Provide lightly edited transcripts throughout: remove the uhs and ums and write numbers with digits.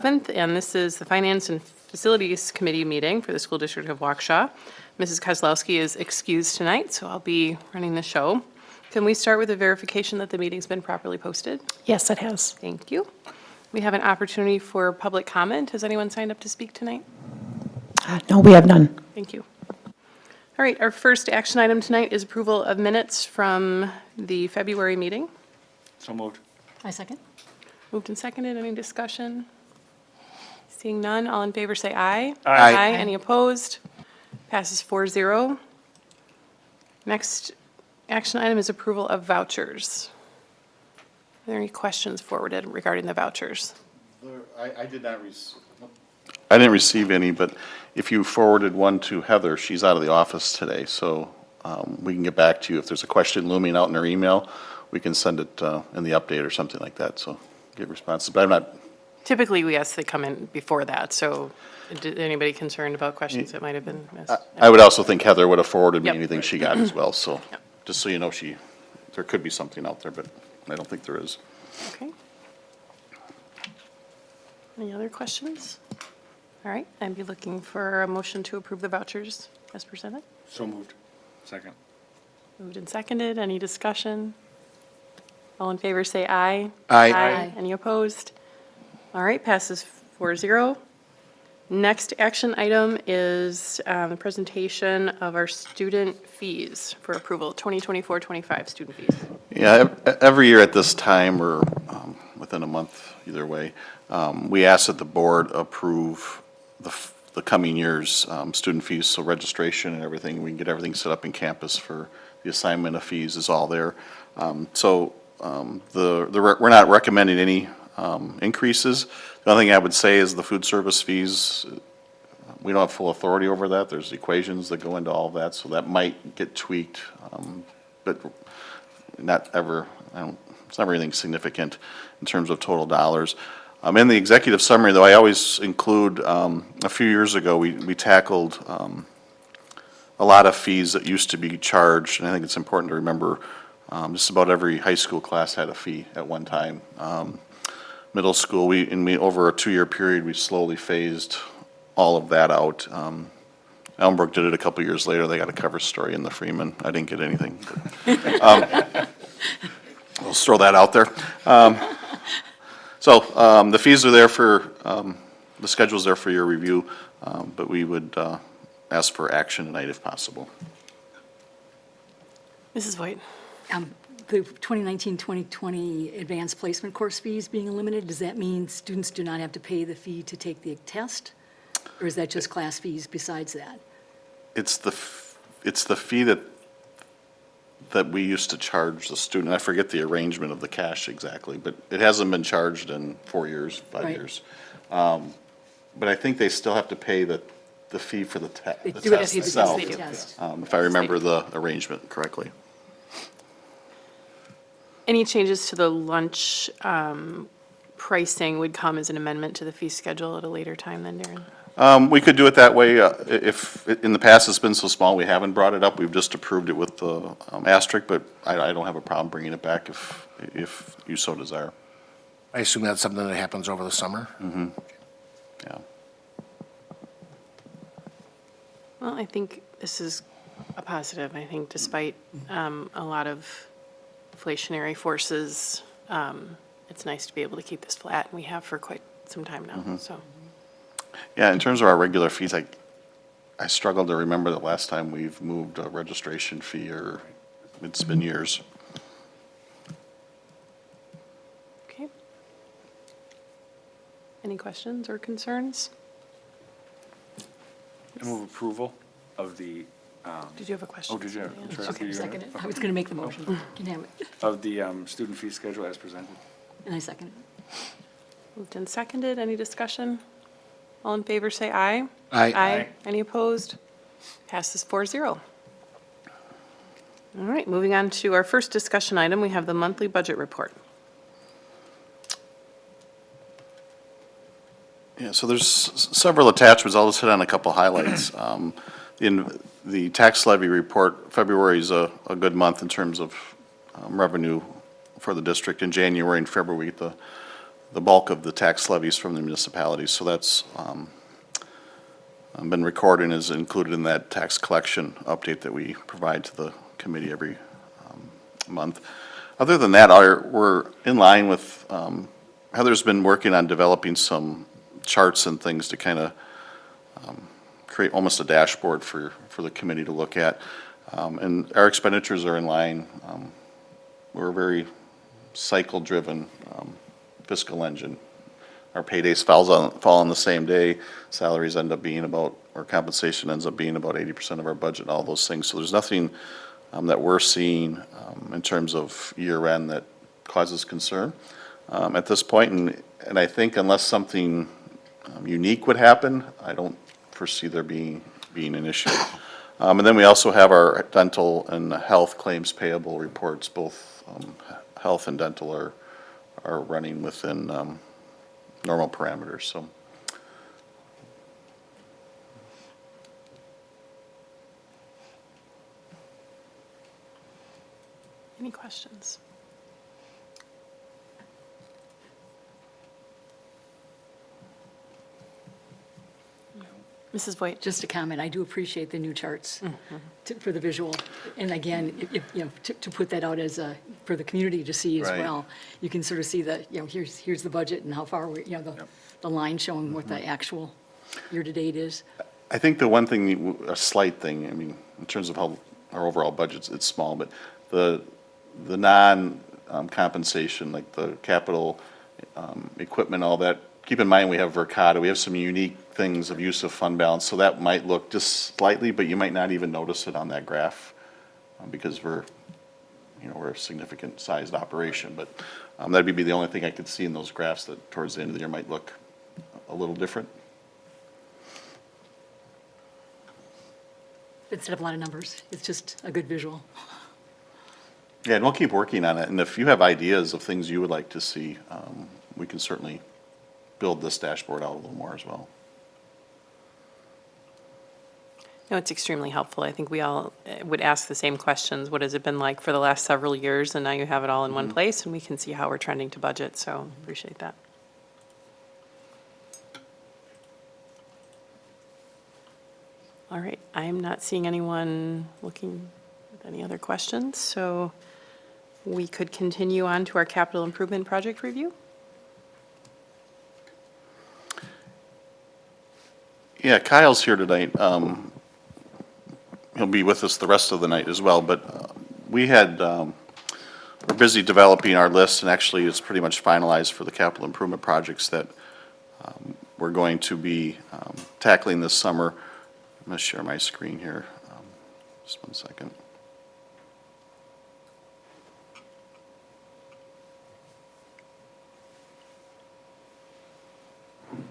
7th, and this is the Finance and Facilities Committee meeting for the School District of Waukesha. Mrs. Kozlowski is excused tonight, so I'll be running the show. Can we start with a verification that the meeting's been properly posted? Yes, it has. Thank you. We have an opportunity for public comment. Has anyone signed up to speak tonight? No, we have none. Thank you. All right, our first action item tonight is approval of minutes from the February meeting. So moved. I second. Moved and seconded. Any discussion? Seeing none, all in favor say aye. Aye. Any opposed? Passes 4-0. Next action item is approval of vouchers. Are there any questions forwarded regarding the vouchers? I didn't receive any, but if you forwarded one to Heather, she's out of the office today, so we can get back to you. If there's a question looming out in her email, we can send it in the update or something like that, so get responses. But I'm not, Typically, we ask they come in before that, so did anybody concerned about questions that might have bin missed? I would also think Heather would have forwarded me Yep. anything she got as well, so, Yep. just so you know, there could be something out there, but I don't think there is. Okay. Any other questions? All right, I'd be looking for a motion to approve the vouchers as presented. So moved. Second. Moved and seconded. Any discussion? All in favor, say aye. Aye. Any opposed? All right, passes 4-0. Next action item is the presentation of our student fees for approval, 2024-25 student fees. Yeah, every year at this time, or within a month, either way, we ask that the board approve the coming year's student fees, so registration and everything, we can get everything set up in campus for the assignment of fees is all there. We're not recommending any increases. The only thing I would say is the food service fees, we don't have full authority over that. There's equations that go into all of that, so that might get tweaked, but not ever, it's never anything significant in terms of total dollars. In the executive summary, though, I always include, a few years ago, we tackled a lot of fees that used to be charged, and I think it's important to remember, just about every high school class had a fee at one time. Middle school, over a 2-year period, we slowly phased all of that out. Elmbrook did it a couple years later. They got a cover story in the Freeman. I didn't get anything. We'll throw that out there. The fees are there the schedule's there for your review, but we would ask for action tonight if possible. Mrs. Voigt? The 2019-2020 advanced placement course fees being eliminated, does that mean students do not have to pay the fee to take the test? Or is that just class fees besides that? It's the fee that we used to charge the student. I forget the arrangement of the cash exactly, but it hasn't been charged in 4 years, 5 Right. years. But I think they still have to pay the fee for the They test do have to pay the itself, test. if I remember the arrangement correctly. Any changes to the lunch pricing would come as an amendment to the fee schedule at a later time then, Darren? We could do it that way. If, in the past, it's been so small, we haven't brought it up. We've just approved it with the asterisk, but I don't have a problem bringing it back if you so desire. I assume that's something that happens over the summer? Yeah. Well, I think this is a positive. I think despite a lot of inflationary forces, it's nice to be able to keep this flat, and we have for quite some time now, so. Yeah, in terms of our regular fees, I struggle to remember the last time we've moved a registration fee, or it's been years. Okay. Any questions or concerns? I move approval of the, Did you have a question? did you? I'm sorry. Okay, You got it? second it. I was going to make the motion. You can have it. Of the student fee schedule as presented. And I second it. Moved and seconded. Any discussion? All in favor, say aye. Aye. Any opposed? Passes 4-0. All right, moving on to our first discussion item, we have the monthly budget report. Yeah, so there's several attachments. I'll just hit on a couple highlights. In the tax levy report, February is a good month in terms of revenue for the district. In January and February, we get the the bulk of the tax levies from the municipalities. So that's been recorded and is included in that tax collection update that we provide to the committee every month. Other than that, we're in line with, Heather's been working on developing some charts and things to kind of create almost a dashboard for the committee to look at. And our expenditures are in line. We're a very cycle-driven fiscal engine. Our paydays fall on the same day. Salaries end up being about, or compensation ends up being about 80% of our budget, all those things. So there's nothing that we're seeing in terms of year end that causes concern at this point. And I think unless something unique would happen, I don't foresee there being an issue. And then we also have our dental and health claims payable reports. Both health and dental are running within normal parameters, so. Any questions? Mrs. Voigt? Just a comment, I do appreciate the new charts for the visual. And again, to put that out as for the community to see as Right. well. You can sort of see that, here's the budget and how far we, the line showing what the actual year-to-date is. I think the one thing, a slight thing, I mean, in terms of how our overall budget's, it's small, but the non-compensation, like the capital equipment, all that, keep in mind we have Verkada, we have some unique things of use of fund balance, so that might look just slightly, but you might not even notice it on that graph because we're a significant sized operation, but that'd be the only thing I could see in those graphs that towards the end of the year might look a little different. Instead of a lot of numbers, it's just a good visual. Yeah, and we'll keep working on it, and if you have ideas of things you would like to see, we can certainly build this dashboard out a little more as well. No, it's extremely helpful. I think we all would ask the same questions. What has it been like for the last several years? And now you have it all in one place, and we can see how we're trending to budget, so appreciate that. All right, I am not seeing anyone looking with any other questions, so we could continue on to our capital improvement project review. Yeah, Kyle's here tonight. He'll be with us the rest of the night as well, but we're busy developing our list, and actually it's pretty much finalized for the capital improvement projects that we're going to be tackling this summer. I'm going to share my screen here. Just one second. I'm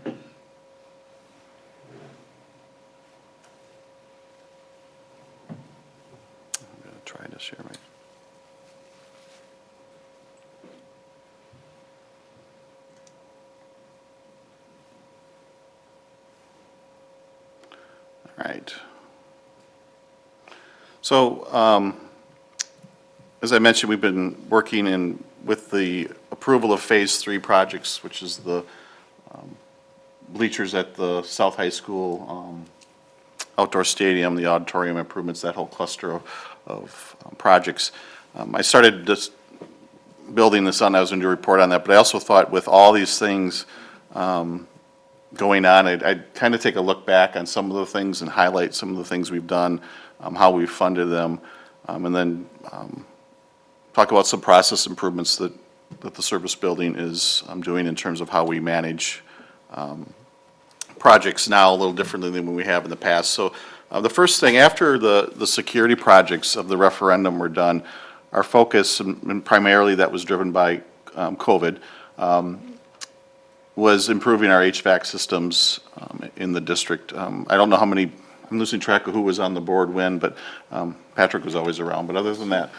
going to try to share my. All right. So, as I mentioned, we've been working with the approval of Phase 3 projects, which is the bleachers at the South High School, outdoor stadium, the auditorium improvements, that whole cluster of projects. I started just building this on, I was going to report on that, but I also thought with all these things going on, I'd kind of take a look back on some of the things and highlight some of the things we've done, how we've funded them, and then talk about some process improvements that the service building is doing in terms of how we manage projects now a little differently than we have in the past. So the first thing, after the security projects of the referendum were done, our focus, and primarily that was driven by COVID, was improving our HVAC systems in the district. I don't know how many, I'm losing track of who was on the board when, but Patrick was always around. But other than that,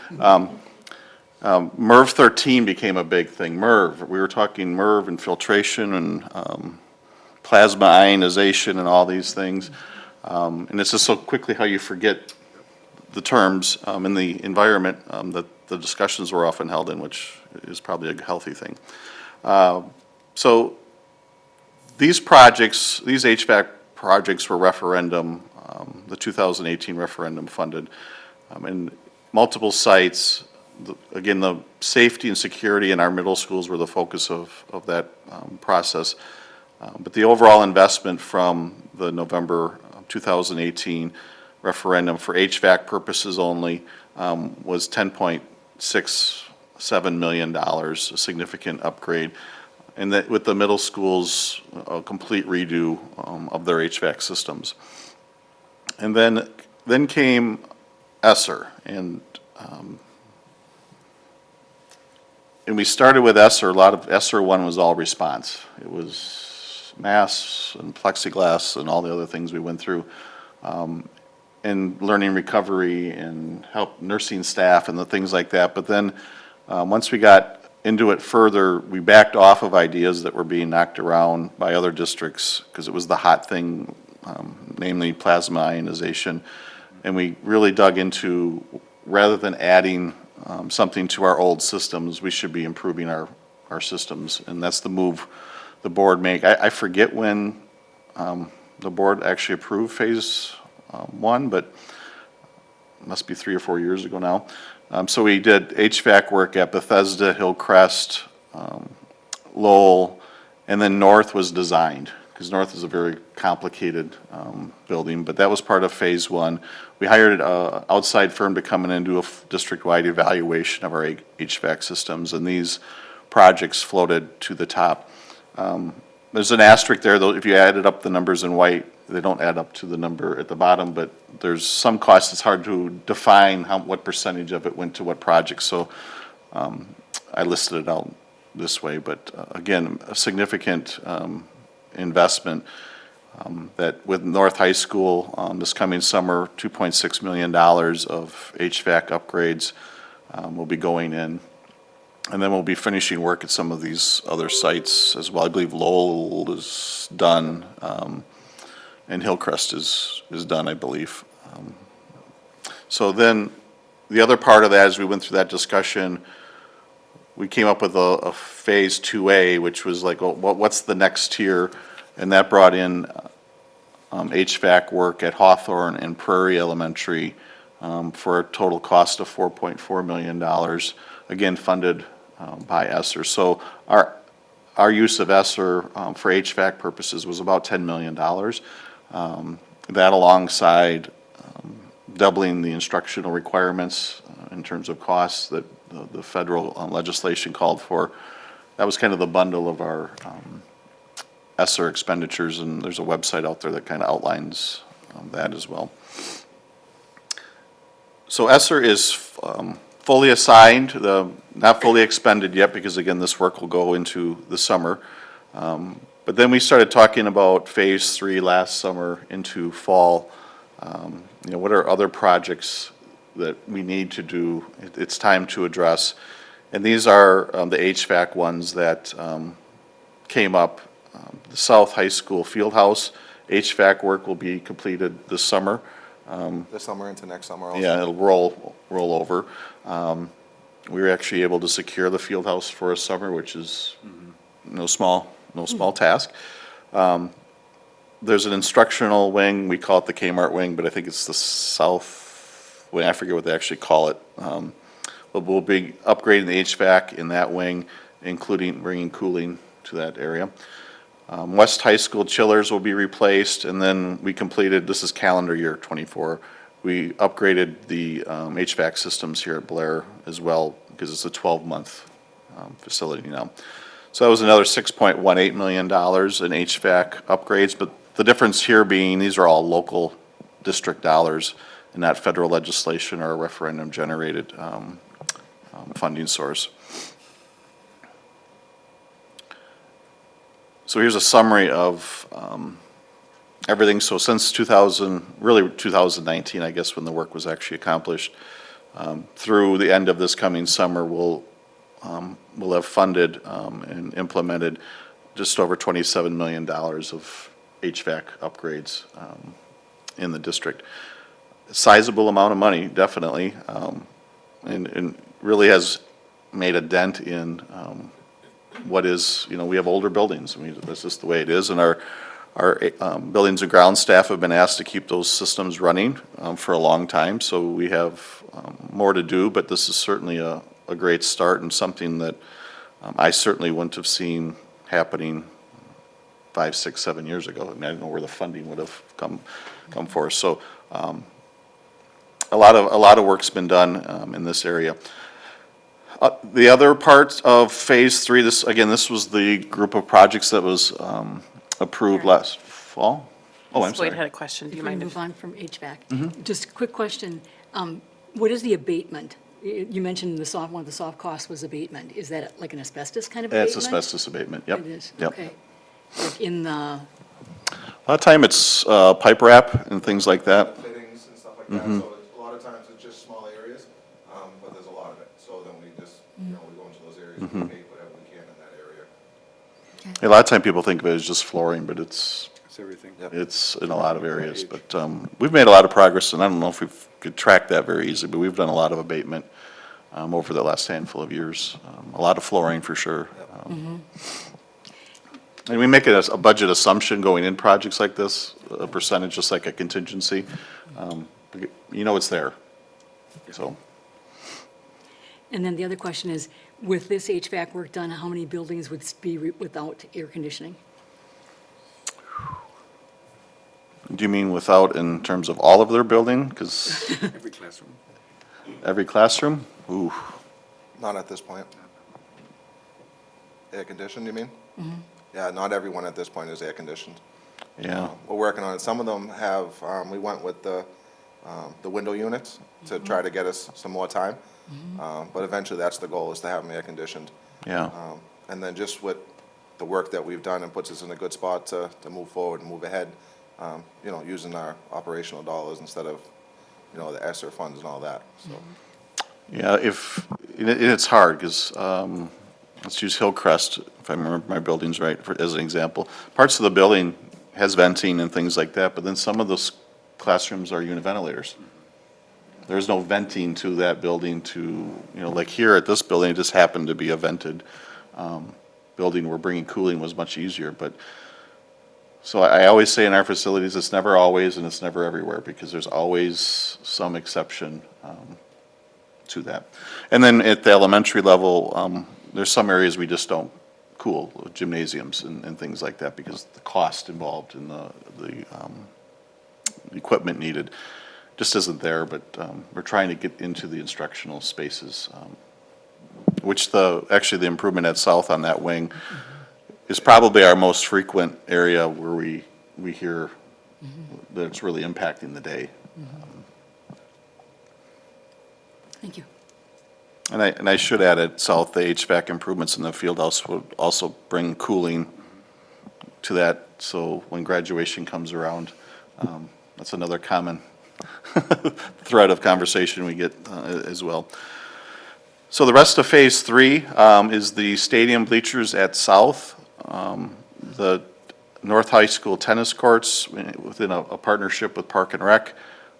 MERV 13 became a big thing. MERV, we were talking MERV infiltration and plasma ionization and all these things. And it's just so quickly how you forget the terms in the environment that the discussions were often held in, which is probably a healthy thing. So these projects, these HVAC projects were referendum, the 2018 referendum funded. In multiple sites, again, the safety and security in our middle schools were the focus of that process. But the overall investment from the November 2018 referendum for HVAC purposes only was $10.67 million, a significant upgrade. And that with the middle schools, a complete redo of their HVAC systems. And then came ESSER, and we started with ESSER. A lot of ESSER 1 was all response. It was masks and plexiglass and all the other things we went through, and learning recovery and help nursing staff and the things like that. But then once we got into it further, we backed off of ideas that were being knocked around by other districts because it was the hot thing, namely plasma ionization. And we really dug into, rather than adding something to our old systems, we should be improving our systems. And that's the move the board made. I forget when the board actually approved phase 1, but it must be 3 or 4 years ago now. So we did HVAC work at Bethesda, Hillcrest, Lowell, and then North was designed, because North is a very complicated building, but that was part of phase 1. We hired an outside firm to come in and do a district-wide evaluation of our HVAC systems, and these projects floated to the top. There's an asterisk there, though, if you added up the numbers in white, they don't add up to the number at the bottom, but there's some costs, it's hard to define what percentage of it went to what project, so I listed it out this way, but again, a significant investment that with North High School this coming summer, $2.6 million of HVAC upgrades will be going in. And then we'll be finishing work at some of these other sites as well. I believe Lowell is done, and Hillcrest is done, I believe. So then, the other part of that, as we went through that discussion, we came up with a phase 2A, which was like, well, what's the next tier? And that brought in HVAC work at Hawthorne and Prairie Elementary for a total cost of $4.4 million, again, funded by ESSER. So our use of ESSER for HVAC purposes was about $10 million. That alongside doubling the instructional requirements in terms of costs that the federal legislation called for. That was kind of the bundle of our ESSER expenditures, and there's a website out there that kind of outlines that as well. So ESSER is fully assigned, not fully expended yet, because again, this work will go into the summer. But then we started talking about phase 3 last summer into fall. What are other projects that we need to do? It's time to address. And these are the HVAC ones that came up. The South High School Field House HVAC work will be completed this summer. This summer into next summer also? Yeah, it'll roll over. We were actually able to secure the field house for a summer, which is no small task. There's an instructional wing, we call it the Kmart wing, but I think it's the south wing, I forget what they actually call it. But we'll be upgrading the HVAC in that wing, including bringing cooling to that area. West High School chillers will be replaced, and then we completed, this is calendar year '24, we upgraded the HVAC systems here at Blair as well, because it's a 12-month facility now. So that was another $6.18 million in HVAC upgrades, but the difference here being these are all local district dollars and not federal legislation or a referendum-generated funding source. So here's a summary of everything. So since 2019, I guess, when the work was actually accomplished, through the end of this coming summer, we'll have funded and implemented just over $27 million of HVAC upgrades in the district. Sizable amount of money, definitely, and really has made a dent in what is, we have older buildings, that's just the way it is, and our buildings and ground staff have been asked to keep those systems running for a long time, so we have more to do, but this is certainly a great start and something that I certainly wouldn't have seen happening 5, 6, 7 years ago. I mean, I don't know where the funding would have come for us. So a lot of work's been done in this area. The other part of Phase 3, this was the group of projects that was approved last fall. Oh, I'm Ms. Boyd sorry. had a question. Do you Before we mind move if? on from HVAC, just a quick question. What is the abatement? You mentioned one of the soft costs was abatement. Is that like an asbestos kind of abatement? It's asbestos abatement, yep. It is, Yep. okay. Like in the, A lot of time it's pipe wrap and things like that. Fittings and stuff like that, so a lot of times it's just small areas, but there's a lot of it. So then we just, we go into those areas and we make whatever we can in that area. A lot of time people think of it as just flooring, but it's everything. Yep. It's in a lot of areas, but we've made a lot of progress, and I don't know if we could track that very easily, but we've done a lot of abatement over the last handful of years. A lot of flooring for sure. And we make it a budget assumption going in projects like this, a percentage, just like a contingency. It's there, so. and then the other question is, with this HVAC work done, how many buildings would be without air conditioning? Do you mean without in terms of all of their building? Because Every classroom. every classroom? Ooh, Not at this point. Air conditioned, you mean? Yeah, not everyone at this point is air conditioned. yeah. We're working on it. Some of them have, we went with the window units to try to get us some more time. But eventually, that's the goal, is to have them air conditioned. Yeah, And then just with the work that we've done, it puts us in a good spot to move forward and move ahead, using our operational dollars instead of, the ESSER funds and all that, so. yeah, it's hard, because, let's use Hillcrest, if I remember my buildings right, as an example. Parts of the building has venting and things like that, but then some of those classrooms are univentilators. There's no venting to that building like here at this building, it just happened to be a vented building where bringing cooling was much easier, but, so I always say in our facilities, it's never always and it's never everywhere, because there's always some exception to that. And then at the elementary level, there's some areas we just don't cool, gymnasiums and things like that, because the cost involved in the equipment needed just isn't there, but we're trying to get into the instructional spaces, which actually the improvement at South on that wing is probably our most frequent area where we hear that it's really impacting the day. Thank you. And I should add at South, the HVAC improvements in the field house would also bring cooling to that, so when graduation comes around, that's another common thread of conversation we get as well. So the rest of Phase 3 is the stadium bleachers at South, the North High School tennis courts within a partnership with Park and Rec.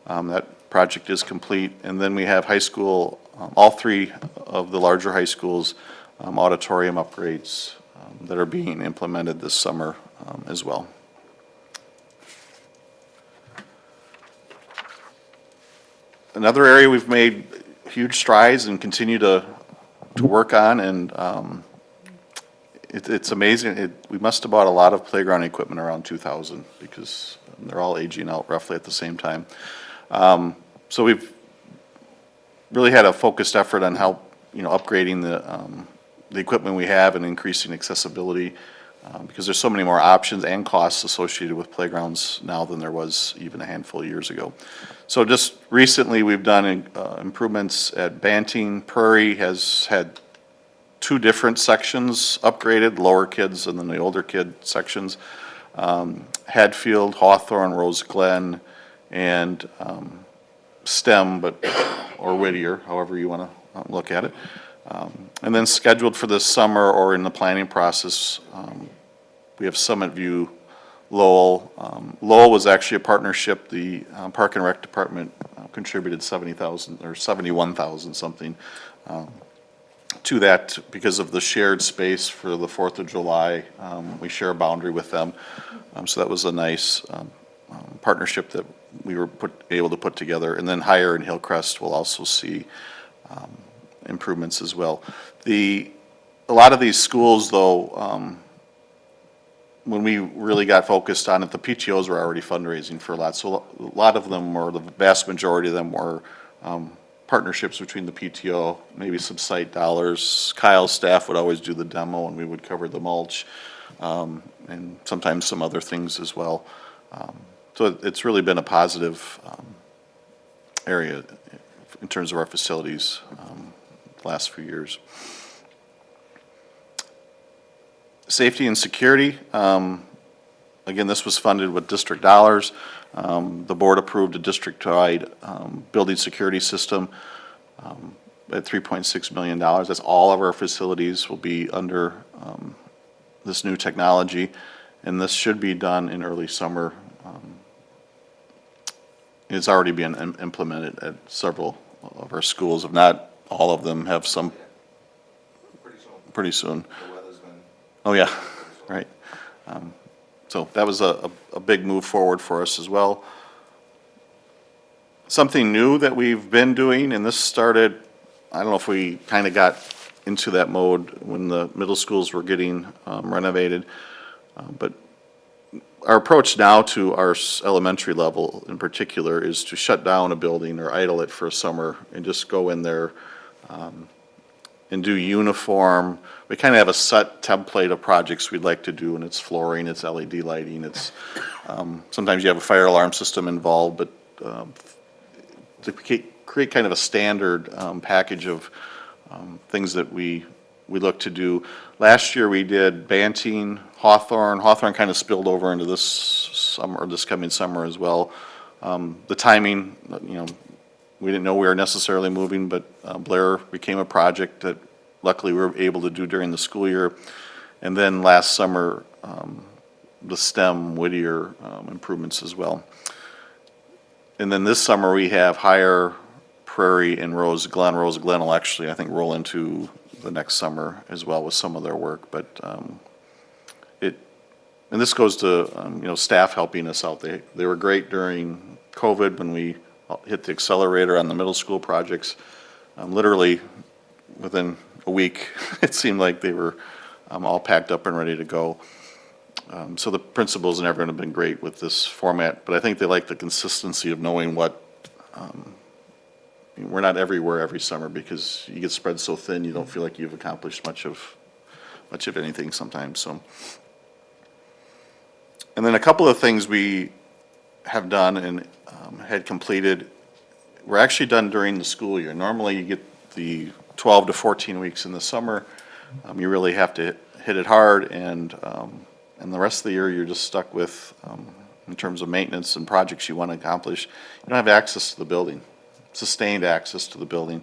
That project is complete, and then we have high school, all three of the larger high schools, auditorium upgrades that are being implemented this summer as well. Another area we've made huge strides and continue to work on, and it's amazing. We must have bought a lot of playground equipment around 2000, because they're all aging out roughly at the same time. So we've really had a focused effort on how, upgrading the equipment we have and increasing accessibility, because there's so many more options and costs associated with playgrounds now than there was even a handful of years ago. So just recently, we've done improvements at Banting. Prairie has had 2 different sections upgraded, lower kids and then the older kid sections. Hadfield, Hawthorne, Rose Glen, and STEM, or Whittier, however you want to look at it. And then scheduled for this summer or in the planning process, we have Summit View, Lowell. Lowell was actually a partnership. The Park and Rec Department contributed 70,000 or 71,000 something to that, because of the shared space for the 4th of July, we share a boundary with them. So that was a nice partnership that we were able to put together. And then Higher and Hillcrest will also see improvements as well. A lot of these schools, though, when we really got focused on it, the PTOs were already fundraising for a lot. So a lot of them, or the vast majority of them, were partnerships between the PTO, maybe some site dollars. Kyle's staff would always do the demo, and we would cover the mulch, and sometimes some other things as well. So it's really been a positive area in terms of our facilities the last few years. Safety and security, again, this was funded with district dollars. The board approved a district-wide building security system at $3.6 million. That's all of our facilities will be under this new technology, and this should be done in early summer. It's already being implemented at several of our schools, if not all of them have some pretty soon. The weather's been. Oh, yeah, right. So that was a big move forward for us as well. Something new that we've been doing, and this started, I don't know if we kind of got into that mode when the middle schools were getting renovated, but our approach now to our elementary level in particular is to shut down a building or idle it for a summer and just go in there and do uniform. We kind of have a set template of projects we'd like to do, and it's flooring, it's LED lighting, it's, sometimes you have a fire alarm system involved, but to create kind of a standard package of things that we look to do. Last year we did Banting, Hawthorne. Hawthorne kind of spilled over into this summer, or this coming summer as well. The timing, we didn't know we were necessarily moving, but Blair became a project that luckily we were able to do during the school year. And then last summer, the STEM Whittier improvements as well. And then this summer we have Higher, Prairie, and Rose Glen. Rose Glen will actually, I think, roll into the next summer as well with some of their work. But and this goes to staff helping us out. They were great during COVID when we hit the accelerator on the middle school projects. Literally within a week, it seemed like they were all packed up and ready to go. So the principals and everyone have been great with this format, but I think they like the consistency of knowing what, we're not everywhere every summer because you get spread so thin, you don't feel like you've accomplished much of anything sometimes, so. And then a couple of things we have done and had completed, were actually done during the school year. Normally you get the 12 to 14 weeks in the summer. You really have to hit it hard, and the rest of the year you're just stuck with, in terms of maintenance and projects you want to accomplish. You don't have access to the building, sustained access to the building.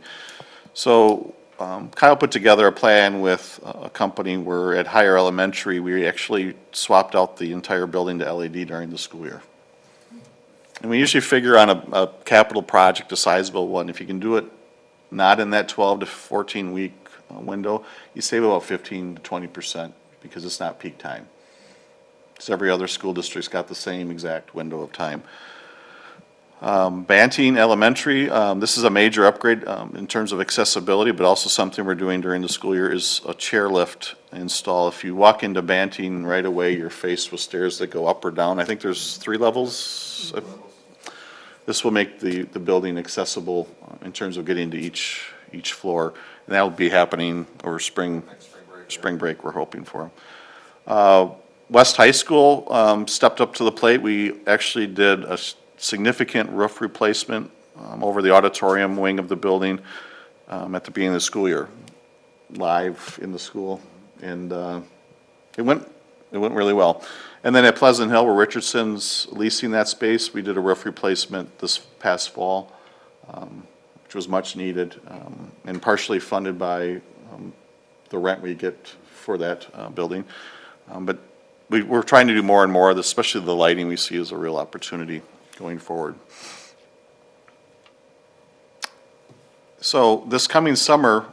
So Kyle put together a plan with a company where at Higher Elementary, we actually swapped out the entire building to LED during the school year. And we usually figure on a capital project, a sizable one, if you can do it not in that 12 to 14 week window, you save about 15 to 20% because it's not peak time. So every other school district's got the same exact window of time. Banting Elementary, this is a major upgrade in terms of accessibility, but also something we're doing during the school year is a chairlift install. If you walk into Banting right away, you're faced with stairs that go up or down. I think there's 3 levels. This will make the building accessible in terms of getting to each floor. And that will be happening over spring break we're hoping for. West High School stepped up to the plate. We actually did a significant roof replacement over the auditorium wing of the building at the beginning of the school year, live in the school, and it went really well. And then at Pleasant Hill, where Richardson's leasing that space, we did a roof replacement this past fall, which was much needed, and partially funded by the rent we get for that building. But we're trying to do more and more of this, especially the lighting we see as a real opportunity going forward. So this coming summer,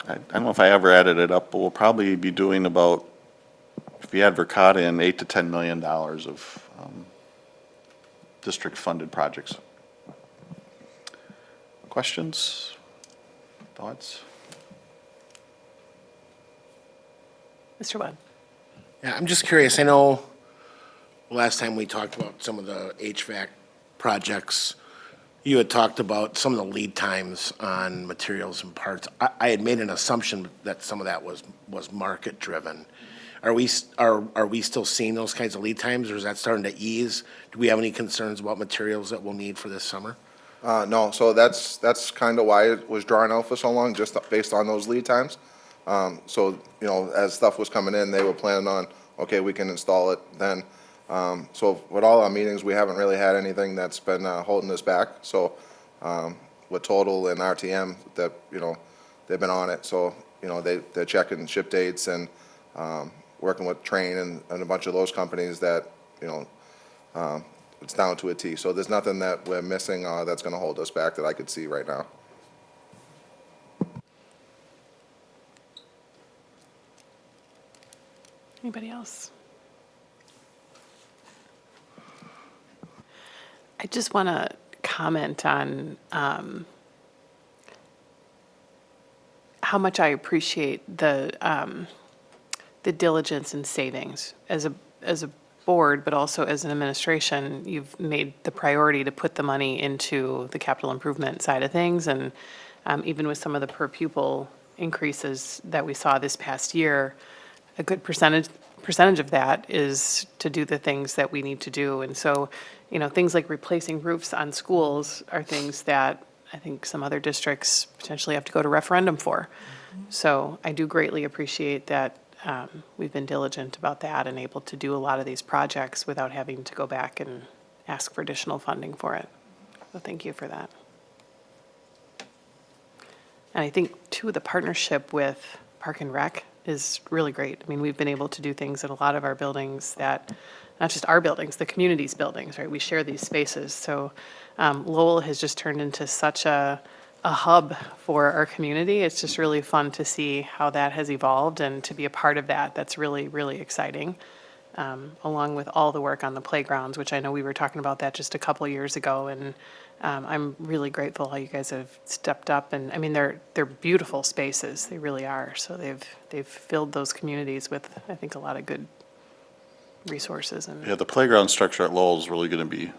I don't know if I ever added it up, but we'll probably be doing about, if we add Verkada in, $8 to $10 million of district-funded projects. Questions? Thoughts? Mr. Webb? Yeah, I'm just curious, I know last time we talked about some of the HVAC projects, you had talked about some of the lead times on materials and parts. I had made an assumption that some of that was market-driven. Are we still seeing those kinds of lead times, or is that starting to ease? Do we have any concerns about materials that we'll need for this summer? No, so that's kind of why it was drawn out for so long, just based on those lead times. So, you know, as stuff was coming in, they were planning on, okay, we can install it then. So with all our meetings, we haven't really had anything that's been holding us back. So with Total and RTM, that, you know, they've been on it. So, you know, they're checking ship dates and working with Train and a bunch of those companies that, you know, it's down to a T. So there's nothing that we're missing that's going to hold us back that I could see right now. Anybody else? I just want to comment on how much I appreciate the diligence and savings as a board, but also as an administration. You've made the priority to put the money into the capital improvement side of things, and even with some of the per pupil increases that we saw this past year, a good percentage of that is to do the things that we need to do. And so, you know, things like replacing roofs on schools are things that I think some other districts potentially have to go to referendum for. So I do greatly appreciate that we've been diligent about that and able to do a lot of these projects without having to go back and ask for additional funding for it. So thank you for that. And I think, too, the partnership with Park and Rec is really great. I mean, we've been able to do things in a lot of our buildings that, not just our buildings, the community's buildings, right? We share these spaces. So Lowell has just turned into such a hub for our community. It's just really fun to see how that has evolved and to be a part of that. That's really, really exciting. Along with all the work on the playgrounds, which I know we were talking about that just a couple of years ago. And I'm really grateful how you guys have stepped up. And I mean, they're beautiful spaces. They really are. So they've filled those communities with, I think, a lot of good resources. And Yeah, the playground structure at Lowell is really going to be,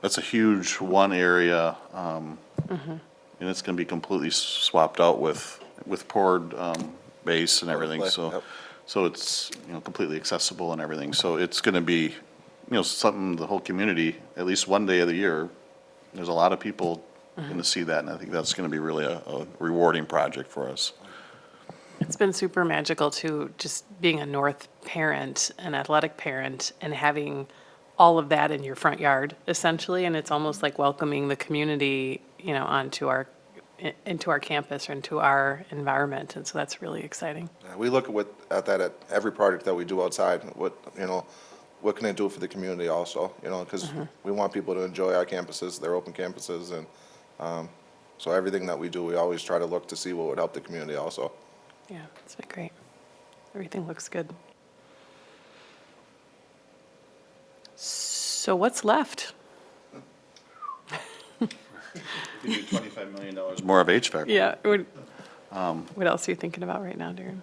that's a huge one area, and it's going to be completely swapped out with poured base and everything. play, So, yep. so it's, you know, completely accessible and everything. So it's going to be, you know, something the whole community, at least one day of the year, there's a lot of people going to see that, and I think that's going to be really a rewarding project for us. it's been super magical too, just being a North parent, an athletic parent, and having all of that in your front yard, essentially. And it's almost like welcoming the community, you know, into our campus or into our environment. And so that's really exciting. Yeah, we look at that at every project that we do outside. What, you know, what can it do for the community also? You know, because we want people to enjoy our campuses, they're open campuses, and so everything that we do, we always try to look to see what would help the community also. Yeah, it's been great. Everything looks good. So what's left? $25 million more of HVAC. Yeah. What else are you thinking about right now, Darren?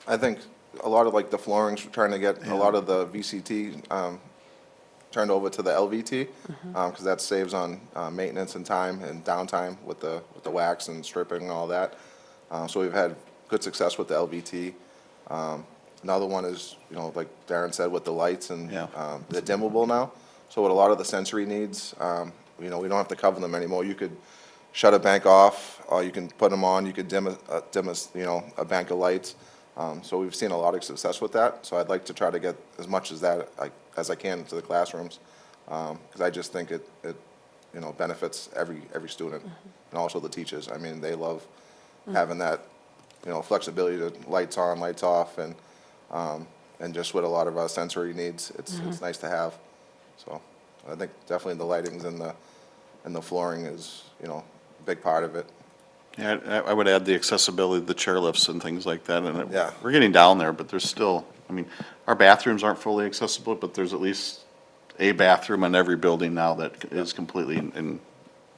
I think a lot of like the floorings, we're trying to get a lot of the VCT turned over to the LVT, because that saves on maintenance and time and downtime with the wax and stripping and all that. So we've had good success with the LVT. Another one is, you know, like Darren said, with the lights and Yeah. they're dimmable now. So with a lot of the sensory needs, you know, we don't have to cover them anymore. You could shut a bank off, or you can put them on. You could dim you know, a bank of lights. So we've seen a lot of success with that. So I'd like to try to get as much as that as I can to the classrooms, because I just think it you know, benefits every student and also the teachers. I mean, they love having that, you know, flexibility to lights on, lights off, and just with a lot of our sensory needs, it's nice to have. So I think definitely the lightings and the flooring is, you know, big part of it. Yeah, I would add the accessibility of the chairlifts and things like that, and Yeah. we're getting down there, but there's still, I mean, our bathrooms aren't fully accessible, but there's at least a bathroom in every building now that is completely in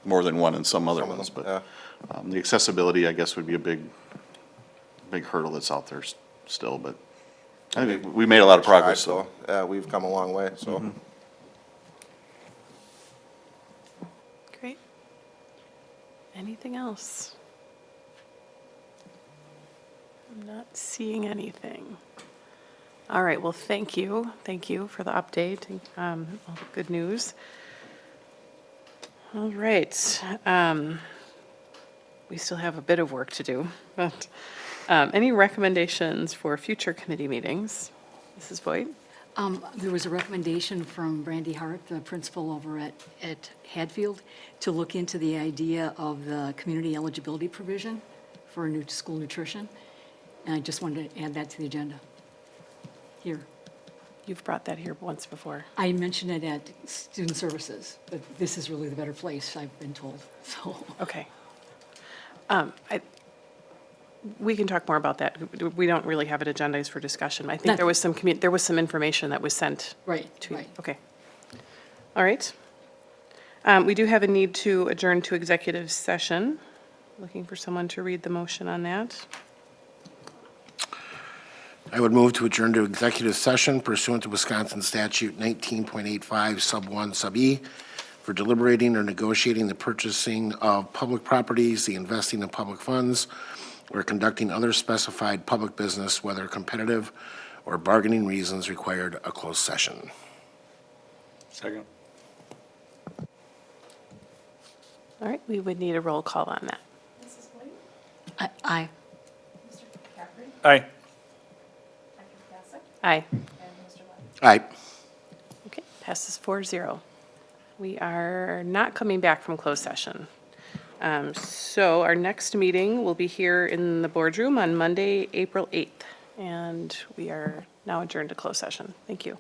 more than one in some other Some of ones, them, but the accessibility, I guess, would be a big hurdle that's out there still, but I think we made a lot of progress, So, so. yeah, we've come a long way, so. Great. Anything else? I'm not seeing anything. All right, well, thank you. Thank you for the update, all the good news. All right. We still have a bit of work to do, but any recommendations for future committee meetings? Mrs. Voigt? There was a recommendation from Brandy Hart, the principal over at Hadfield, to look into the idea of the community eligibility provision for school nutrition. And I just wanted to add that to the agenda here. You've brought that here once before. I mentioned it at Student Services, but this is really the better place, I've been told, so. Okay. We can talk more about that. We don't really have it agendized for discussion. I think there was some information that was sent Right, to you. right. Okay. All right. We do have a need to adjourn to executive session. Looking for someone to read the motion on that. I would move to adjourn to executive session pursuant to Wisconsin statute 19.85 sub 1 sub E for deliberating or negotiating the purchasing of public properties, the investing of public funds, or conducting other specified public business, whether competitive or bargaining reasons required a closed session. Second. All right, we would need a roll call on that. Aye. Aye. Aye. Aye. Okay, passes 4-0. We are not coming back from closed session. So our next meeting will be here in the boardroom on Monday, April 8th, and we are now adjourned to closed session. Thank you.